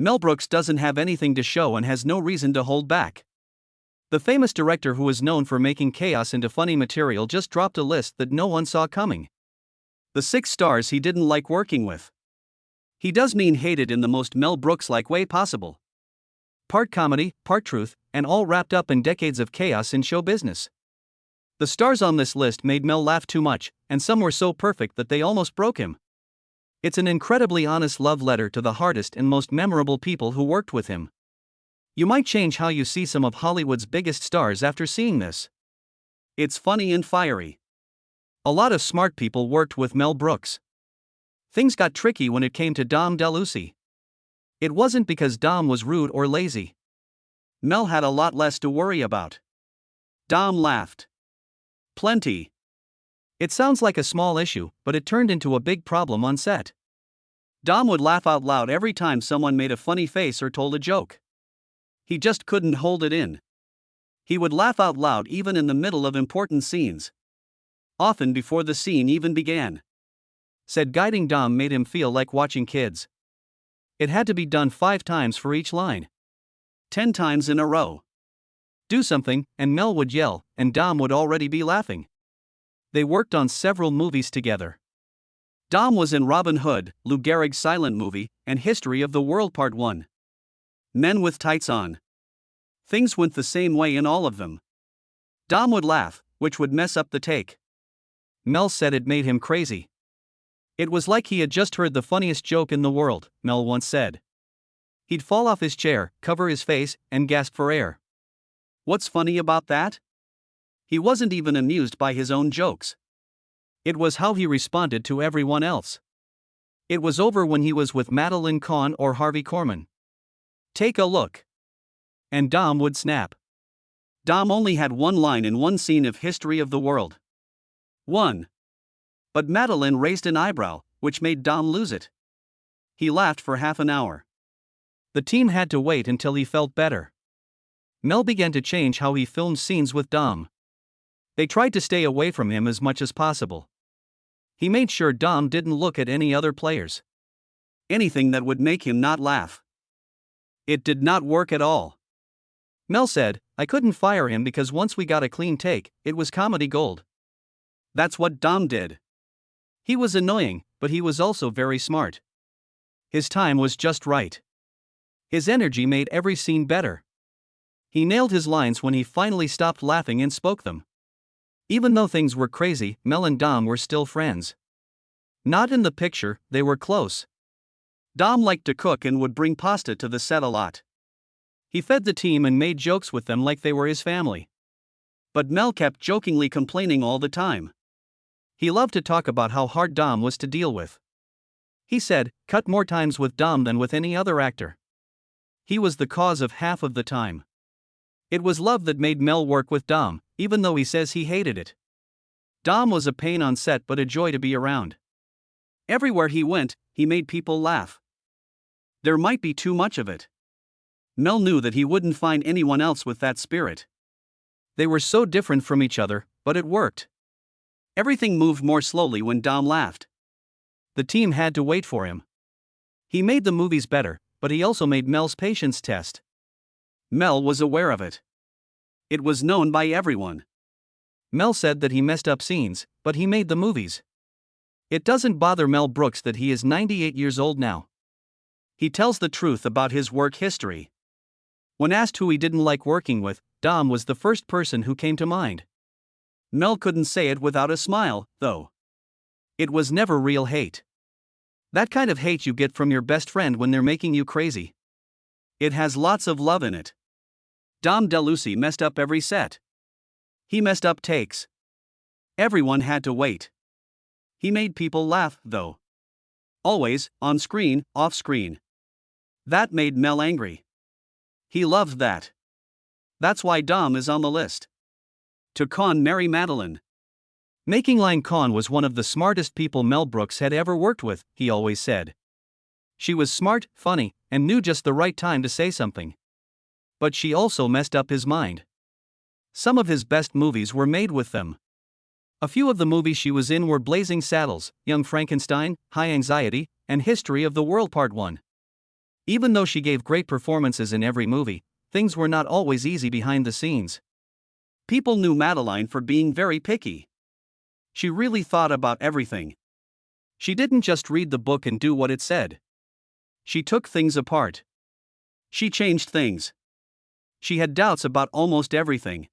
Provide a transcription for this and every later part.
Mel Brooks doesn't have anything to show and has no reason to hold back. The famous director who is known for making chaos into funny material just dropped a list that no one saw coming. The 6 stars he didn't like working with. He does mean hated in the most Mel Brooks-like way possible. Part comedy, part truth, and all wrapped up in decades of chaos in show business. The stars on this list made Mel laugh too much, and some were so perfect that they almost broke him. It's an incredibly honest love letter to the hardest and most memorable people who worked with him. You might change how you see some of Hollywood's biggest stars after seeing this. It's funny and fiery. A lot of smart people worked with Mel Brooks. Things got tricky when it came to Dom DeLuise. It wasn't because Dom was rude or lazy. Mel had a lot less to worry about. Dom laughed. Plenty. It sounds like a small issue, but it turned into a big problem on set. Dom would laugh out loud every time someone made a funny face or told a joke. He just couldn't hold it in. He would laugh out loud even in the middle of important scenes. Often before the scene even began. Said guiding Dom made him feel like watching kids. It had to be done 5 times for each line. 10 times in a row. Do something, and Mel would yell, and Dom would already be laughing. They worked on several movies together. Dom was in Robin Hood, Lou Gehrig's silent movie, and History of the World Part 1. Men with Tights On. Things went the same way in all of them. Dom would laugh, which would mess up the take. Mel said it made him crazy. It was like he had just heard the funniest joke in the world, Mel once said. He'd fall off his chair, cover his face, and gasp for air. What's funny about that? He wasn't even amused by his own jokes. It was how he responded to everyone else. It was over when he was with Madeline Kahn or Harvey Korman. Take a look. And Dom would snap. Dom only had one line in one scene of History of the World. One. But Madeline raised an eyebrow, which made Dom lose it. He laughed for half an hour. The team had to wait until he felt better. Mel began to change how he filmed scenes with Dom. They tried to stay away from him as much as possible. He made sure Dom didn't look at any other players. Anything that would make him not laugh. It did not work at all. Mel said, I couldn't fire him because once we got a clean take, it was comedy gold. That's what Dom did. He was annoying, but he was also very smart. His time was just right. His energy made every scene better. He nailed his lines when he finally stopped laughing and spoke them. Even though things were crazy, Mel and Dom were still friends. Not in the picture, they were close. Dom liked to cook and would bring pasta to the set a lot. He fed the team and made jokes with them like they were his family. But Mel kept jokingly complaining all the time. He loved to talk about how hard Dom was to deal with. He said, cut more times with Dom than with any other actor. He was the cause of half of the time. It was love that made Mel work with Dom, even though he says he hated it. Dom was a pain on set but a joy to be around. Everywhere he went, he made people laugh. There might be too much of it. Mel knew that he wouldn't find anyone else with that spirit. They were so different from each other, but it worked. Everything moved more slowly when Dom laughed. The team had to wait for him. He made the movies better, but he also made Mel's patience test. Mel was aware of it. It was known by everyone. Mel said that he messed up scenes, but he made the movies. It doesn't bother Mel Brooks that he is 98 years old now. He tells the truth about his work history. When asked who he didn't like working with, Dom was the first person who came to mind. Mel couldn't say it without a smile, though. It was never real hate. That kind of hate you get from your best friend when they're making you crazy. It has lots of love in it. Dom DeLuise messed up every set. He messed up takes. Everyone had to wait. He made people laugh, though. Always, on screen, off screen. That made Mel angry. He loved that. That's why Dom is on the list. To con Mary Madeline. Making line Con was one of the smartest people Mel Brooks had ever worked with, he always said. She was smart, funny, and knew just the right time to say something. But she also messed up his mind. Some of his best movies were made with them. A few of the movies she was in were Blazing Saddles, Young Frankenstein, High Anxiety, and History of the World Part 1. Even though she gave great performances in every movie, things were not always easy behind the scenes. People knew Madeline for being very picky. She really thought about everything. She didn't just read the book and do what it said. She took things apart. She changed things. She had doubts about almost everything.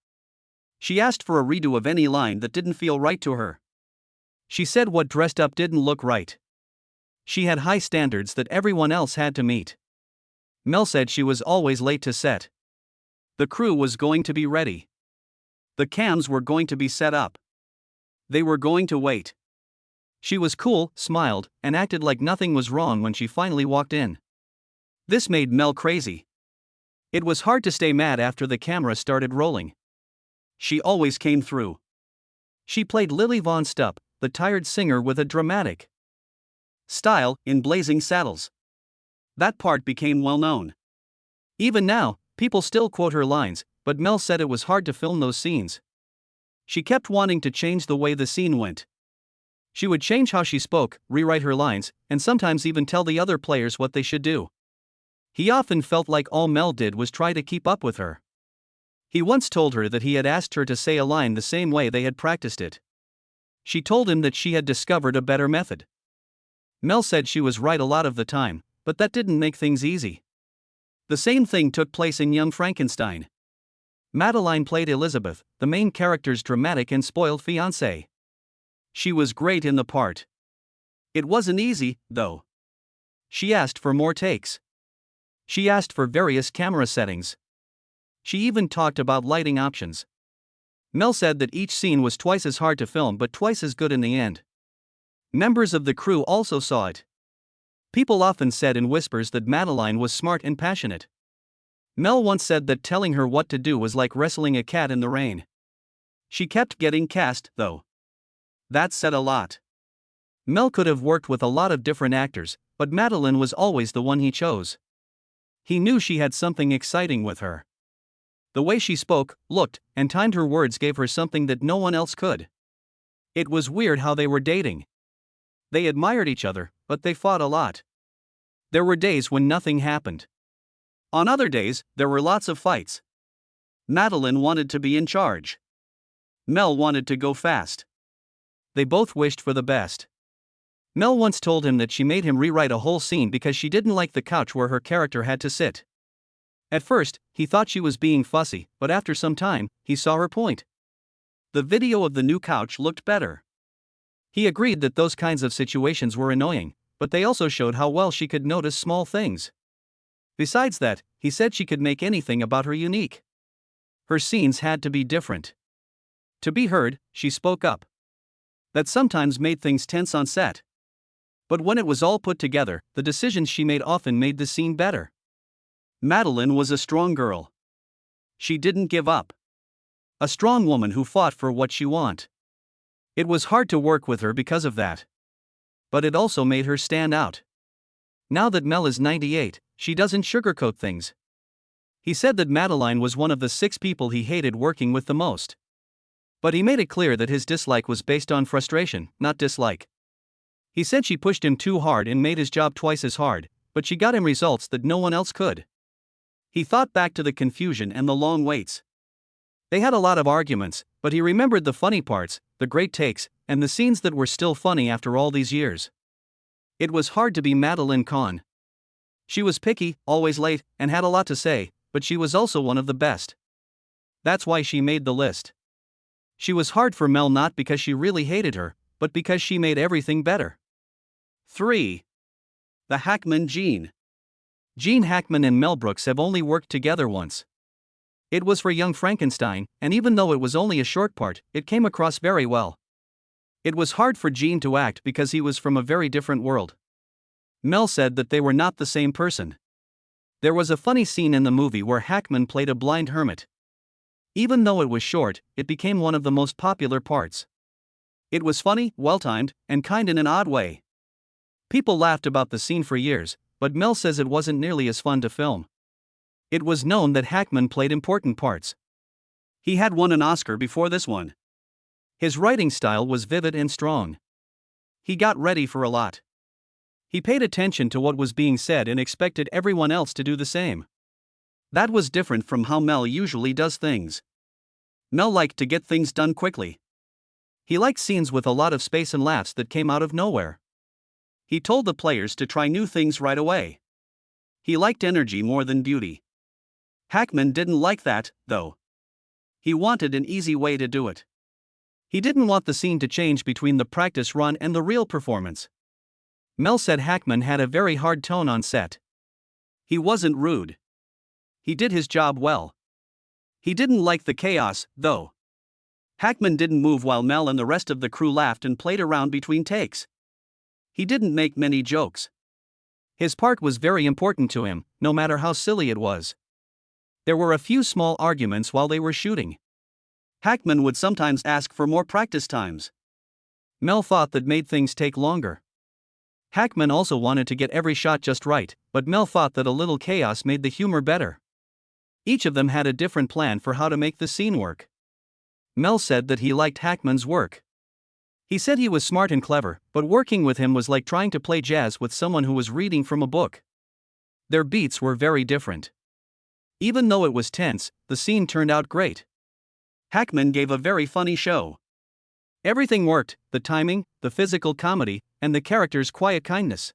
She asked for a redo of any line that didn't feel right to her. She said what dressed up didn't look right. She had high standards that everyone else had to meet. Mel said she was always late to set. The crew was going to be ready. The cams were going to be set up. They were going to wait. She was cool, smiled, and acted like nothing was wrong when she finally walked in. This made Mel crazy. It was hard to stay mad after the camera started rolling. She always came through. She played Lily Von Stupp, the tired singer with a dramatic style, in Blazing Saddles. That part became well known. Even now, people still quote her lines, but Mel said it was hard to film those scenes. She kept wanting to change the way the scene went. She would change how she spoke, rewrite her lines, and sometimes even tell the other players what they should do. He often felt like all Mel did was try to keep up with her. He once told her that he had asked her to say a line the same way they had practiced it. She told him that she had discovered a better method. Mel said she was right a lot of the time, but that didn't make things easy. The same thing took place in Young Frankenstein. Madeline played Elizabeth, the main character's dramatic and spoiled fiancée. She was great in the part. It wasn't easy, though. She asked for more takes. She asked for various camera settings. She even talked about lighting options. Mel said that each scene was twice as hard to film but twice as good in the end. Members of the crew also saw it. People often said in whispers that Madeline was smart and passionate. Mel once said that telling her what to do was like wrestling a cat in the rain. She kept getting cast, though. That said a lot. Mel could have worked with a lot of different actors, but Madeline was always the one he chose. He knew she had something exciting with her. The way she spoke, looked, and timed her words gave her something that no one else could. It was weird how they were dating. They admired each other, but they fought a lot. There were days when nothing happened. On other days, there were lots of fights. Madeline wanted to be in charge. Mel wanted to go fast. They both wished for the best. Mel once told him that she made him rewrite a whole scene because she didn't like the couch where her character had to sit. At first, he thought she was being fussy, but after some time, he saw her point. The video of the new couch looked better. He agreed that those kinds of situations were annoying, but they also showed how well she could notice small things. Besides that, he said she could make anything about her unique. Her scenes had to be different. To be heard, she spoke up. That sometimes made things tense on set. But when it was all put together, the decisions she made often made the scene better. Madeline was a strong girl. She didn't give up. A strong woman who fought for what she wanted. It was hard to work with her because of that. But it also made her stand out. Now that Mel is 98, she doesn't sugarcoat things. He said that Madeline was one of the 6 people he hated working with the most. But he made it clear that his dislike was based on frustration, not dislike. He said she pushed him too hard and made his job twice as hard, but she got him results that no one else could. He thought back to the confusion and the long waits. They had a lot of arguments, but he remembered the funny parts, the great takes, and the scenes that were still funny after all these years. It was hard to be Madeline Kahn. She was picky, always late, and had a lot to say, but she was also one of the best. That's why she made the list. She was hard for Mel not because she really hated her, but because she made everything better. 3. The Hackman Gene. Gene Hackman and Mel Brooks have only worked together once. It was for Young Frankenstein, and even though it was only a short part, it came across very well. It was hard for Gene to act because he was from a very different world. Mel said that they were not the same person. There was a funny scene in the movie where Hackman played a blind hermit. Even though it was short, it became one of the most popular parts. It was funny, well-timed, and kind in an odd way. People laughed about the scene for years, but Mel says it wasn't nearly as fun to film. It was known that Hackman played important parts. He had won an Oscar before this one. His writing style was vivid and strong. He got ready for a lot. He paid attention to what was being said and expected everyone else to do the same. That was different from how Mel usually does things. Mel liked to get things done quickly. He liked scenes with a lot of space and laughs that came out of nowhere. He told the players to try new things right away. He liked energy more than beauty. Hackman didn't like that, though. He wanted an easy way to do it. He didn't want the scene to change between the practice run and the real performance. Mel said Hackman had a very hard tone on set. He wasn't rude. He did his job well. He didn't like the chaos, though. Hackman didn't move while Mel and the rest of the crew laughed and played around between takes. He didn't make many jokes. His part was very important to him, no matter how silly it was. There were a few small arguments while they were shooting. Hackman would sometimes ask for more practice times. Mel thought that made things take longer. Hackman also wanted to get every shot just right, but Mel thought that a little chaos made the humor better. Each of them had a different plan for how to make the scene work. Mel said that he liked Hackman's work. He said he was smart and clever, but working with him was like trying to play jazz with someone who was reading from a book. Their beats were very different. Even though it was tense, the scene turned out great. Hackman gave a very funny show. Everything worked: the timing, the physical comedy, and the characters' quiet kindness.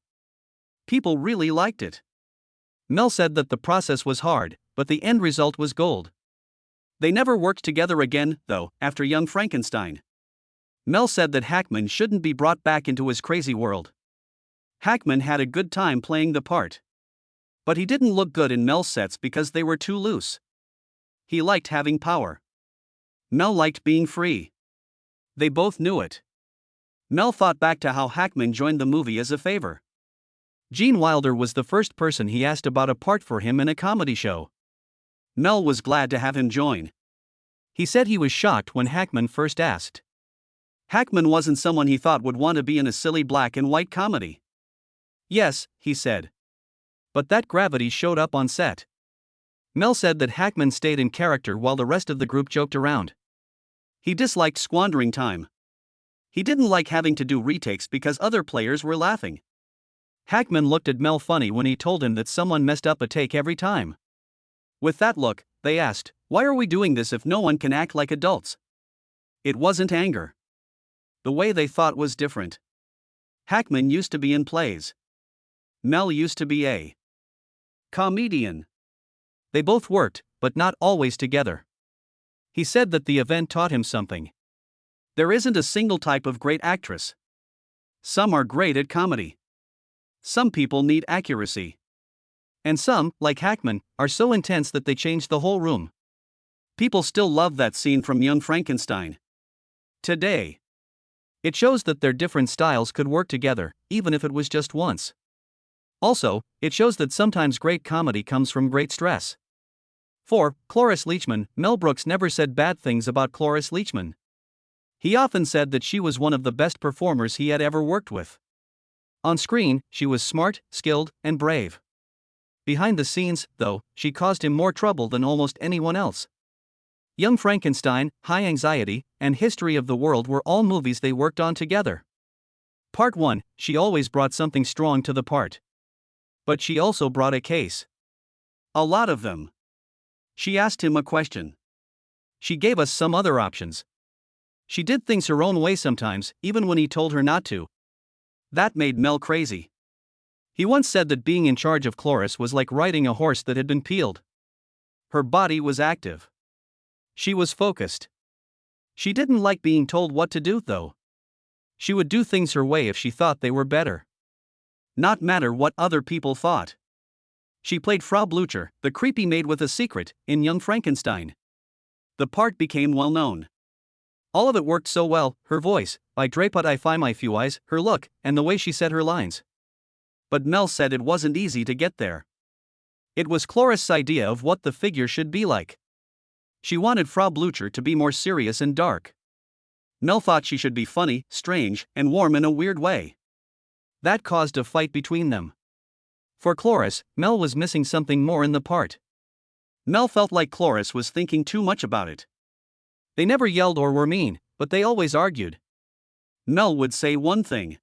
People really liked it. Mel said that the process was hard, but the end result was gold. They never worked together again, though, after Young Frankenstein. Mel said that Hackman shouldn't be brought back into his crazy world. Hackman had a good time playing the part. But he didn't look good in Mel's sets because they were too loose. He liked having power. Mel liked being free. They both knew it. Mel thought back to how Hackman joined the movie as a favor. Gene Wilder was the first person he asked about a part for him in a comedy show. Mel was glad to have him join. He said he was shocked when Hackman first asked. Hackman wasn't someone he thought would want to be in a silly black and white comedy. Yes, he said. But that gravity showed up on set. Mel said that Hackman stayed in character while the rest of the group joked around. He disliked squandering time. He didn't like having to do retakes because other players were laughing. Hackman looked at Mel funny when he told him that someone messed up a take every time. With that look, they asked, "Why are we doing this if no one can act like adults?" It wasn't anger. The way they thought was different. Hackman used to be in plays. Mel used to be a comedian. They both worked, but not always together. He said that the event taught him something. There isn't a single type of great actress. Some are great at comedy. Some people need accuracy. And some, like Hackman, are so intense that they change the whole room. People still love that scene from Young Frankenstein today. It shows that their different styles could work together, even if it was just once. Also, it shows that sometimes great comedy comes from great stress. For Cloris Leachman, Mel Brooks never said bad things about Cloris Leachman. He often said that she was one of the best performers he had ever worked with. On screen, she was smart, skilled, and brave. Behind the scenes, though, she caused him more trouble than almost anyone else. Young Frankenstein, High Anxiety, and History of the World were all movies they worked on together. Part 1, she always brought something strong to the part. But she also brought a case. A lot of them. She asked him a question. She gave us some other options. She did things her own way sometimes, even when he told her not to. That made Mel crazy. He once said that being in charge of Cloris was like riding a horse that had been peeled. Her body was active. She was focused. She didn't like being told what to do, though. She would do things her way if she thought they were better. Not matter what other people thought. She played Frau Blucher, the creepy maid with a secret, in Young Frankenstein. The part became well known. All of it worked so well: her voice, I drapat I fi my few eyes, her look, and the way she said her lines. But Mel said it wasn't easy to get there. It was Cloris' idea of what the figure should be like. She wanted Frau Blucher to be more serious and dark. Mel thought she should be funny, strange, and warm in a weird way. That caused a fight between them. For Cloris, Mel was missing something more in the part. Mel felt like Cloris was thinking too much about it. They never yelled or were mean, but they always argued. Mel would say one thing.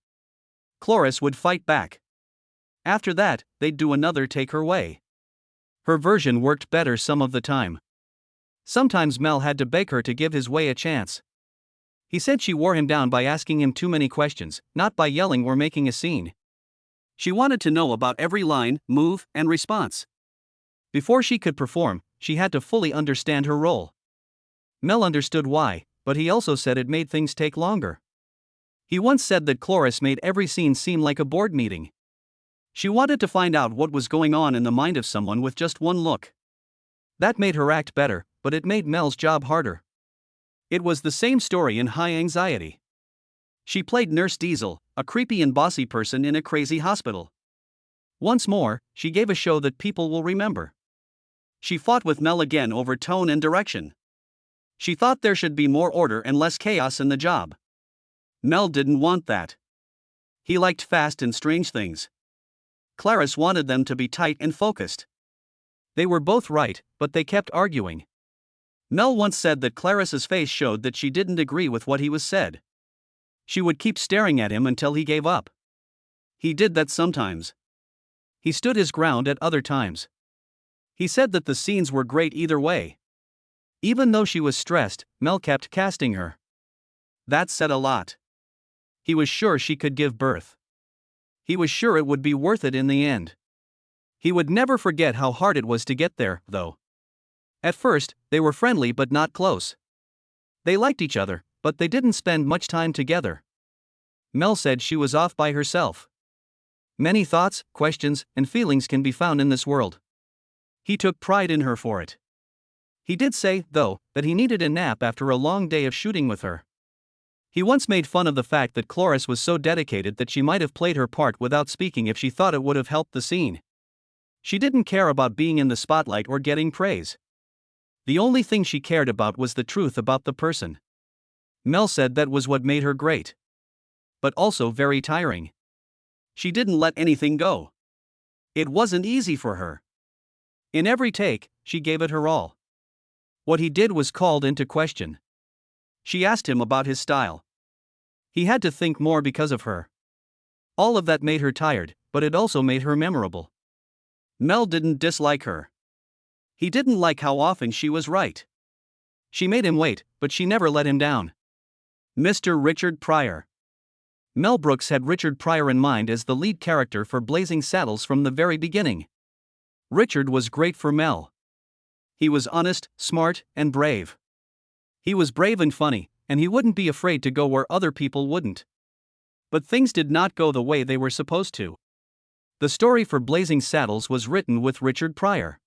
Cloris would fight back. After that, they'd do another take her way. Her version worked better some of the time. Sometimes Mel had to beg her to give his way a chance. He said she wore him down by asking him too many questions, not by yelling or making a scene. She wanted to know about every line, move, and response. Before she could perform, she had to fully understand her role. Mel understood why, but he also said it made things take longer. He once said that Cloris made every scene seem like a board meeting. She wanted to find out what was going on in the mind of someone with just one look. That made her act better, but it made Mel's job harder. It was the same story in High Anxiety. She played Nurse Diesel, a creepy and bossy person in a crazy hospital. Once more, she gave a show that people will remember. She fought with Mel again over tone and direction. She thought there should be more order and less chaos in the job. Mel didn't want that. He liked fast and strange things. Clarice wanted them to be tight and focused. They were both right, but they kept arguing. Mel once said that Clarice's face showed that she didn't agree with what he was said. She would keep staring at him until he gave up. He did that sometimes. He stood his ground at other times. He said that the scenes were great either way. Even though she was stressed, Mel kept casting her. That said a lot. He was sure she could give birth. He was sure it would be worth it in the end. He would never forget how hard it was to get there, though. At first, they were friendly but not close. They liked each other, but they didn't spend much time together. Mel said she was off by herself. Many thoughts, questions, and feelings can be found in this world. He took pride in her for it. He did say, though, that he needed a nap after a long day of shooting with her. He once made fun of the fact that Cloris was so dedicated that she might have played her part without speaking if she thought it would have helped the scene. She didn't care about being in the spotlight or getting praise. The only thing she cared about was the truth about the person. Mel said that was what made her great. But also very tiring. She didn't let anything go. It wasn't easy for her. In every take, she gave it her all. What he did was called into question. She asked him about his style. He had to think more because of her. All of that made her tired, but it also made her memorable. Mel didn't dislike her. He didn't like how often she was right. She made him wait, but she never let him down. Mr. Richard Pryor. Mel Brooks had Richard Pryor in mind as the lead character for Blazing Saddles from the very beginning. Richard was great for Mel. He was honest, smart, and brave. He was brave and funny, and he wouldn't be afraid to go where other people wouldn't. But things did not go the way they were supposed to. The story for Blazing Saddles was written with Richard Pryor.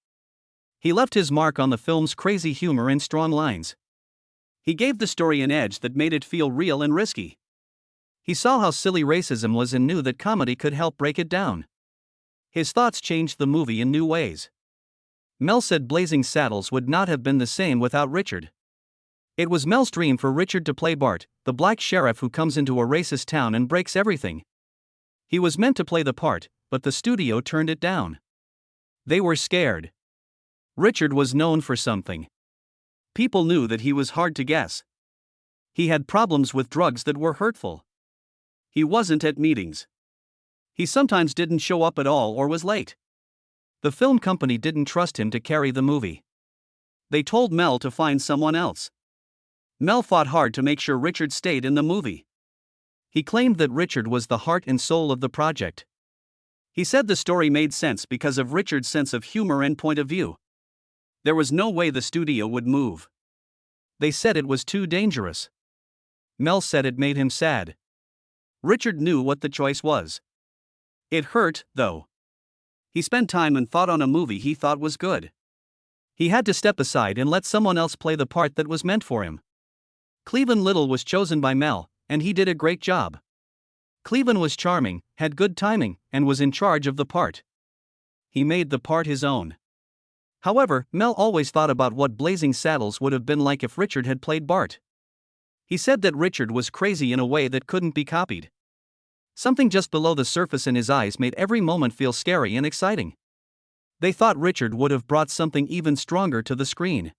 He left his mark on the film's crazy humor and strong lines. He gave the story an edge that made it feel real and risky. He saw how silly racism was and knew that comedy could help break it down. His thoughts changed the movie in new ways. Mel said Blazing Saddles would not have been the same without Richard. It was Mel's dream for Richard to play Bart, the black sheriff who comes into a racist town and breaks everything. He was meant to play the part, but the studio turned it down. They were scared. Richard was known for something. People knew that he was hard to guess. He had problems with drugs that were hurtful. He wasn't at meetings. He sometimes didn't show up at all or was late. The film company didn't trust him to carry the movie. They told Mel to find someone else. Mel fought hard to make sure Richard stayed in the movie. He claimed that Richard was the heart and soul of the project. He said the story made sense because of Richard's sense of humor and point of view. There was no way the studio would move. They said it was too dangerous. Mel said it made him sad. Richard knew what the choice was. It hurt, though. He spent time and thought on a movie he thought was good. He had to step aside and let someone else play the part that was meant for him. Cleveland Little was chosen by Mel, and he did a great job. Cleveland was charming, had good timing, and was in charge of the part. He made the part his own. However, Mel always thought about what Blazing Saddles would have been like if Richard had played Bart. He said that Richard was crazy in a way that couldn't be copied. Something just below the surface in his eyes made every moment feel scary and exciting. They thought Richard would have brought something even stronger to the screen.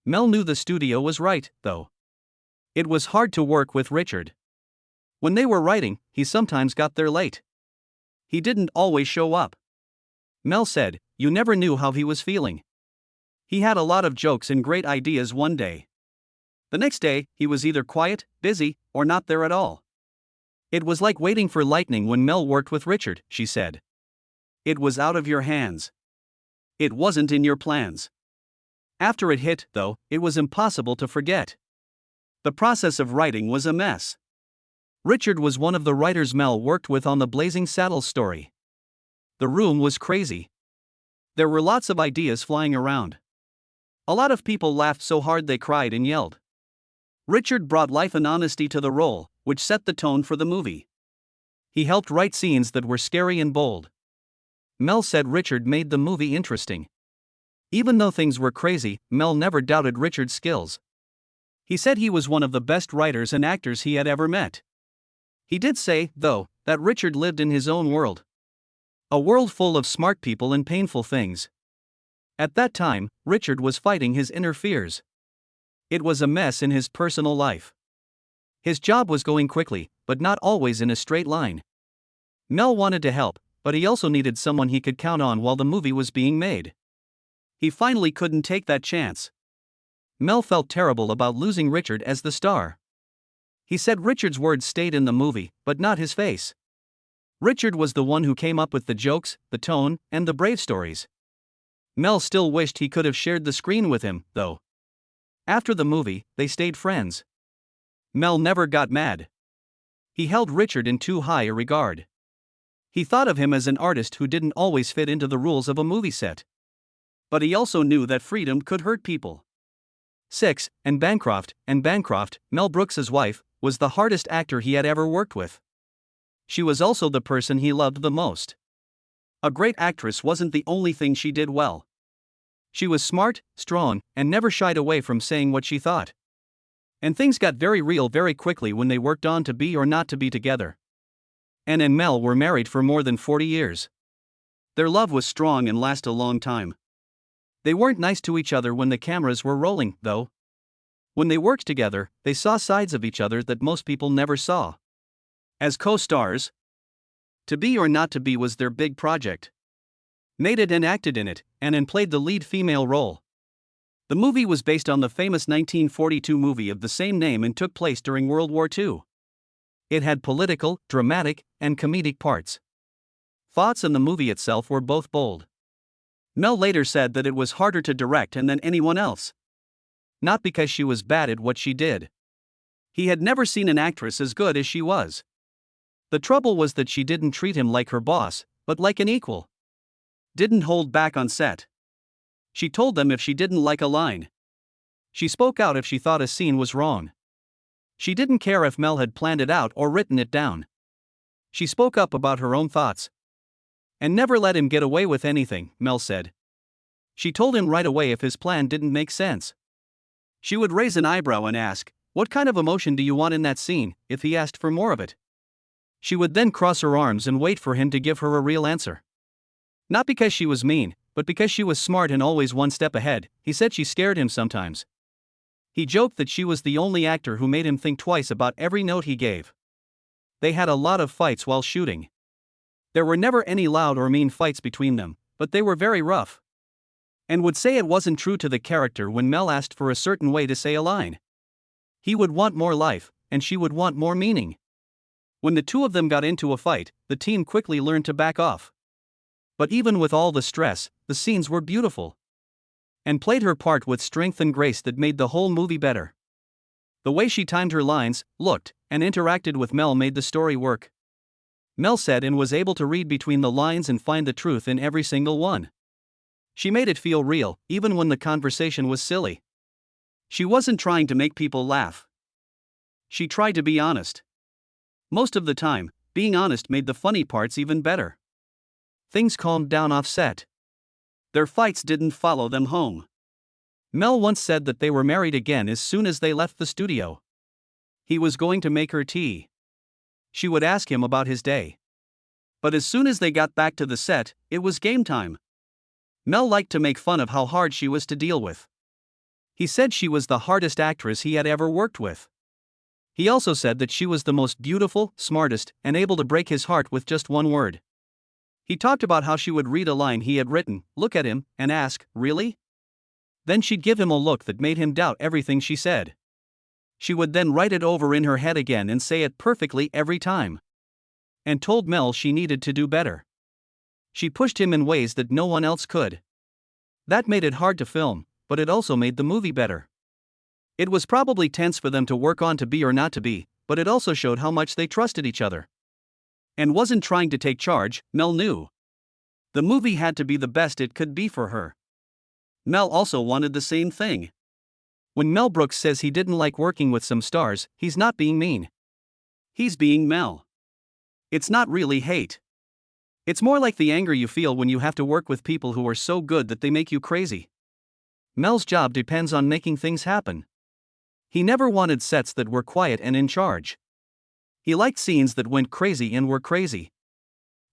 Mel knew the studio was right, though. It was hard to work with Richard. When they were writing, he sometimes got there late. He didn't always show up. Mel said, "You never knew how he was feeling. He had a lot of jokes and great ideas one day. The next day, he was either quiet, busy, or not there at all. It was like waiting for lightning when Mel worked with Richard," she said. "It was out of your hands. It wasn't in your plans." After it hit, though, it was impossible to forget. The process of writing was a mess. Richard was one of the writers Mel worked with on the Blazing Saddles story. The room was crazy. There were lots of ideas flying around. A lot of people laughed so hard they cried and yelled. Richard brought life and honesty to the role, which set the tone for the movie. He helped write scenes that were scary and bold. Mel said Richard made the movie interesting. Even though things were crazy, Mel never doubted Richard's skills. He said he was one of the best writers and actors he had ever met. He did say, though, that Richard lived in his own world. A world full of smart people and painful things. At that time, Richard was fighting his inner fears. It was a mess in his personal life. His job was going quickly, but not always in a straight line. Mel wanted to help, but he also needed someone he could count on while the movie was being made. He finally couldn't take that chance. Mel felt terrible about losing Richard as the star. He said Richard's words stayed in the movie, but not his face. Richard was the one who came up with the jokes, the tone, and the brave stories. Mel still wished he could have shared the screen with him, though. After the movie, they stayed friends. Mel never got mad. He held Richard in too high a regard. He thought of him as an artist who didn't always fit into the rules of a movie set. But he also knew that freedom could hurt people. 6. Anne Bancroft, Mel Brooks' wife, was the hardest actor he had ever worked with. She was also the person he loved the most. A great actress wasn't the only thing she did well. She was smart, strong, and never shied away from saying what she thought. And things got very real very quickly when they worked on To Be or Not to Be Together. Anne and Mel were married for more than 40 years. Their love was strong and lasted a long time. They weren't nice to each other when the cameras were rolling, though. When they worked together, they saw sides of each other that most people never saw. As co-stars, To Be or Not to Be was their big project. Made it and acted in it, and played the lead female role. The movie was based on the famous 1942 movie of the same name and took place during World War II. It had political, dramatic, and comedic parts. Thoughts on the movie itself were both bold. Mel later said that it was harder to direct than anyone else. Not because she was bad at what she did. He had never seen an actress as good as she was. The trouble was that she didn't treat him like her boss, but like an equal. Didn't hold back on set. She told them if she didn't like a line. She spoke out if she thought a scene was wrong. She didn't care if Mel had planned it out or written it down. She spoke up about her own thoughts. And never let him get away with anything, Mel said. She told him right away if his plan didn't make sense. She would raise an eyebrow and ask, "What kind of emotion do you want in that scene?" if he asked for more of it. She would then cross her arms and wait for him to give her a real answer. Not because she was mean, but because she was smart and always one step ahead. He said she scared him sometimes. He joked that she was the only actor who made him think twice about every note he gave. They had a lot of fights while shooting. There were never any loud or mean fights between them, but they were very rough. And would say it wasn't true to the character when Mel asked for a certain way to say a line. He would want more life, and she would want more meaning. When the two of them got into a fight, the team quickly learned to back off. But even with all the stress, the scenes were beautiful. And played her part with strength and grace that made the whole movie better. The way she timed her lines, looked, and interacted with Mel made the story work. Mel said and was able to read between the lines and find the truth in every single one. She made it feel real, even when the conversation was silly. She wasn't trying to make people laugh. She tried to be honest. Most of the time, being honest made the funny parts even better. Things calmed down off set. Their fights didn't follow them home. Mel once said that they were married again as soon as they left the studio. He was going to make her tea. She would ask him about his day. But as soon as they got back to the set, it was game time. Mel liked to make fun of how hard she was to deal with. He said she was the hardest actress he had ever worked with. He also said that she was the most beautiful, smartest, and able to break his heart with just one word. He talked about how she would read a line he had written, look at him, and ask, "Really?" Then she'd give him a look that made him doubt everything she said. She would then write it over in her head again and say it perfectly every time. And told Mel she needed to do better. She pushed him in ways that no one else could. That made it hard to film, but it also made the movie better. It was probably tense for them to work on To Be or Not to Be, but it also showed how much they trusted each other. And wasn't trying to take charge, Mel knew. The movie had to be the best it could be for her. Mel also wanted the same thing. When Mel Brooks says he didn't like working with some stars, he's not being mean. He's being Mel. It's not really hate. It's more like the anger you feel when you have to work with people who are so good that they make you crazy. Mel's job depends on making things happen. He never wanted sets that were quiet and in charge. He liked scenes that went crazy and were crazy.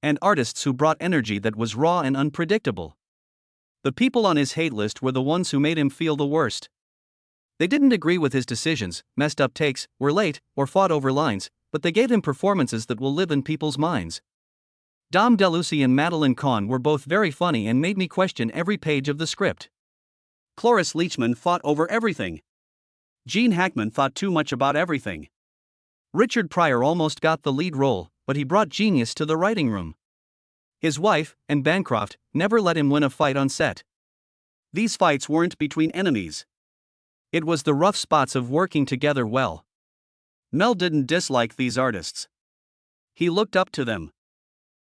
And artists who brought energy that was raw and unpredictable. The people on his hate list were the ones who made him feel the worst. They didn't agree with his decisions, messed up takes, were late, or fought over lines, but they gave him performances that will live in people's minds. Dom DeLuise and Madeline Kahn were both very funny and made me question every page of the script. Cloris Leachman fought over everything. Gene Hackman thought too much about everything. Richard Pryor almost got the lead role, but he brought genius to the writing room. His wife, Anne Bancroft, never let him win a fight on set. These fights weren't between enemies. It was the rough spots of working together well. Mel didn't dislike these artists. He looked up to them.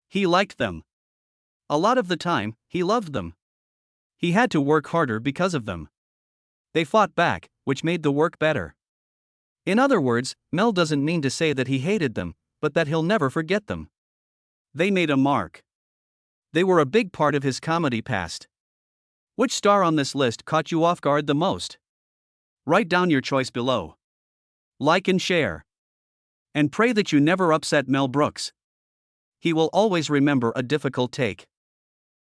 He liked them. A lot of the time, he loved them. He had to work harder because of them. They fought back, which made the work better. In other words, Mel doesn't mean to say that he hated them, but that he'll never forget them. They made a mark. They were a big part of his comedy past. Which star on this list caught you off guard the most? Write down your choice below. Like and share. And pray that you never upset Mel Brooks. He will always remember a difficult take.